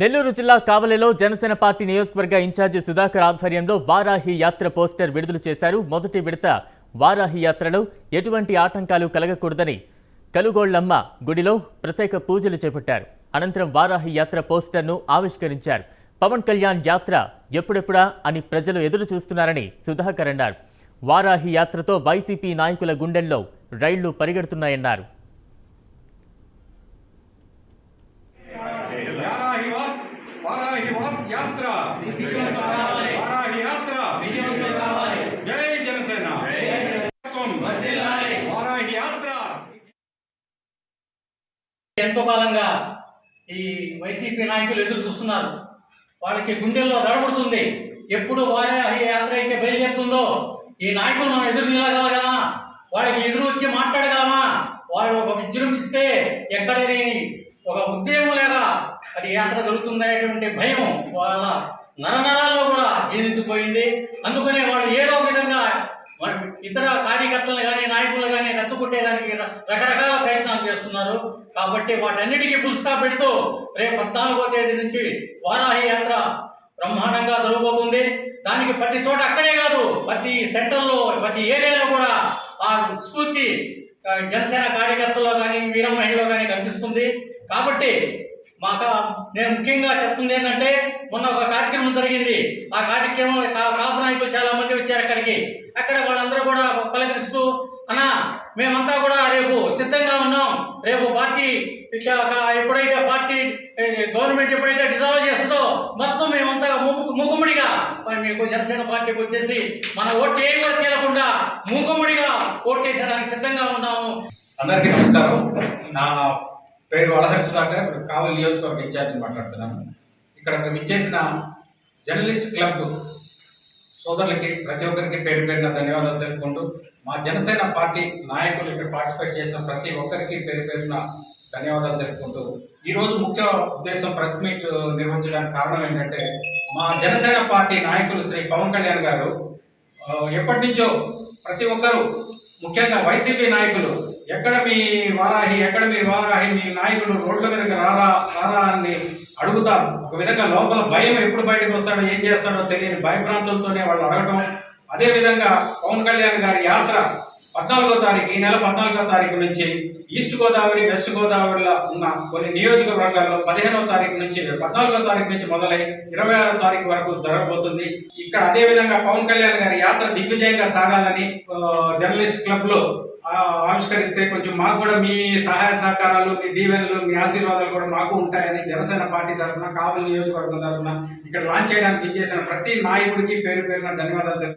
నెల్లూరు జిల్లా కావలిలో జనసేన పార్టీ నియోజకవర్గ ఇన్ఛార్జి సుధాకర్ ఆధ్వర్యంలో వారాహి యాత్ర పోస్టర్ విడుదల చేశారు. మొదటి విడత వారాహి యాత్రలో ఎటువంటి ఆటంకాలు కలగకూడదని కలుగోళ్లమ్మ గుడిలో ప్రత్యేక పూజలు చేపట్టారు. అనంతరం వారాహి యాత్ర పోస్టర్ను ఆవిష్కరించారు. పవన్ కళ్యాణ్ యాత్ర ఎప్పుడెప్పుడా అని ప్రజలు ఎదురు చూస్తున్నారని సుధాకర్ అన్నారు. వారాహి యాత్రతో వైసీపీ నాయకుల గుండెల్లో రైళ్లు పరిగెడుతున్నాయన్నారు. జై జనసేన. ఎంతో కాలంగా ఈ వైసీపీ నాయకులు ఎదురు చూస్తున్నారు. వాళ్ళకి గుండెల్లో దడబడుతుంది. ఎప్పుడు వారాహి యాత్ర అయితే బయలుదేరుతుందో ఈ నాయకులు మనం ఎదురు నిలగలగలమా, వాళ్ళకి ఎదురు వచ్చి మాట్లాడగలమా, వాళ్ళు ఒక విజృంభిస్తే ఎక్కడ లేని ఒక ఉద్యమం లేగా అది యాత్ర జరుగుతుందనేటువంటి భయం వాళ్ళ నరనరాల్లో కూడా జీర్ణించిపోయింది. అందుకనే వాళ్ళు ఏదో విధంగా ఇతర కార్యకర్తలు కానీ నాయకులు కానీ రెచ్చగొట్టేదానికి రకరకాల ప్రయత్నాలు చేస్తున్నారు. కాబట్టి వాటన్నిటికీ ఫుల్ స్టాప్ పెడుతూ రేపు 14వ తేదీ నుంచి వారాహి యాత్ర బ్రహ్మాండంగా జరగబోతుంది. దానికి ప్రతి చోట అక్కడే కాదు, ప్రతి సెంటర్లో ప్రతి ఏరియాలో కూడా ఆ స్ఫూర్తి జనసేన కార్యకర్తల్లో కానీ వీర మహిళలో కానీ కనిపిస్తుంది. కాబట్టి నేను ముఖ్యంగా చెప్తుంది ఏంటంటే, మొన్న ఒక కార్యక్రమం జరిగింది. ఆ కార్యక్రమంలో కాపు నాయకులు చాలా మంది వచ్చారు అక్కడికి. అక్కడ వాళ్ళందరూ కూడా పలకరిస్తూ, అన్నా మేమంతా కూడా రేపు సిద్ధంగా ఉన్నాం, రేపు పార్టీ ఎప్పుడైతే పార్టీ గవర్నమెంట్ ఎప్పుడైతే డిజాల్వ్ చేస్తుందో మొత్తం మేమంతా మూకుమ్మడిగా మీకు జనసేన పార్టీకి వచ్చేసి మన ఓటు కూడా చేయకుండా మూకుమ్మడిగా ఓటు వేసేదానికి సిద్ధంగా ఉన్నాము. అందరికీ నమస్కారం. నా పేరు అలహరి సుధాకర్, కావలి నియోజకవర్గ ఇన్ఛార్జి మాట్లాడుతున్నాను. ఇక్కడ విచ్చేసిన జర్నలిస్ట్ క్లబ్ సోదరులకి ప్రతి ఒక్కరికి పేరు పేరున ధన్యవాదాలు తెలుపుకుంటూ, మా జనసేన పార్టీ నాయకులు ఇక్కడ పార్టిసిపేట్ చేసిన ప్రతి ఒక్కరికి పేరు పేరున ధన్యవాదాలు తెలుపుకుంటూ, ఈరోజు ముఖ్య ఉద్దేశం ప్రెస్ మీట్ నిర్వహించడానికి కారణం ఏంటంటే, మా జనసేన పార్టీ నాయకులు శ్రీ పవన్ కళ్యాణ్ గారు ఎప్పటి నుంచో ప్రతి ఒక్కరూ, ముఖ్యంగా వైసీపీ నాయకులు, ఎక్కడ మీ వారాహి మీ నాయకుడు రోడ్ల మీదకి రారా అని అడుగుతారు. ఒక విధంగా లోపల భయం, ఎప్పుడు బయటకు వస్తాడో ఏం చేస్తాడో తెలియని భయభ్రాంతులతోనే వాళ్ళు అడగటం. అదేవిధంగా పవన్ కళ్యాణ్ గారి యాత్ర 14వ తారీఖు, ఈ నెల 14వ తారీఖు నుంచి ఈస్ట్ గోదావరి వెస్ట్ గోదావరిలో ఉన్న కొన్ని నియోజకవర్గాల్లో 15వ తారీఖు నుంచి 14వ తారీఖు నుంచి మొదలై 26వ తారీఖు వరకు జరగబోతుంది. ఇక్కడ అదేవిధంగా పవన్ కళ్యాణ్ గారి యాత్ర దిగ్విజయంగా సాగాలని జర్నలిస్ట్ క్లబ్ లో ఆవిష్కరిస్తే కొంచెం మాకు కూడా మీ సహాయ సహకారాలు, మీ దీవెనలు, మీ ఆశీర్వాదాలు కూడా మాకు ఉంటాయని జనసేన పార్టీ తరఫున, కావలి నియోజకవర్గం తరఫున ఇక్కడ లాంచ్ చేయడానికి చేసిన ప్రతి నాయకుడికి పేరు పేరున ధన్యవాదాలు.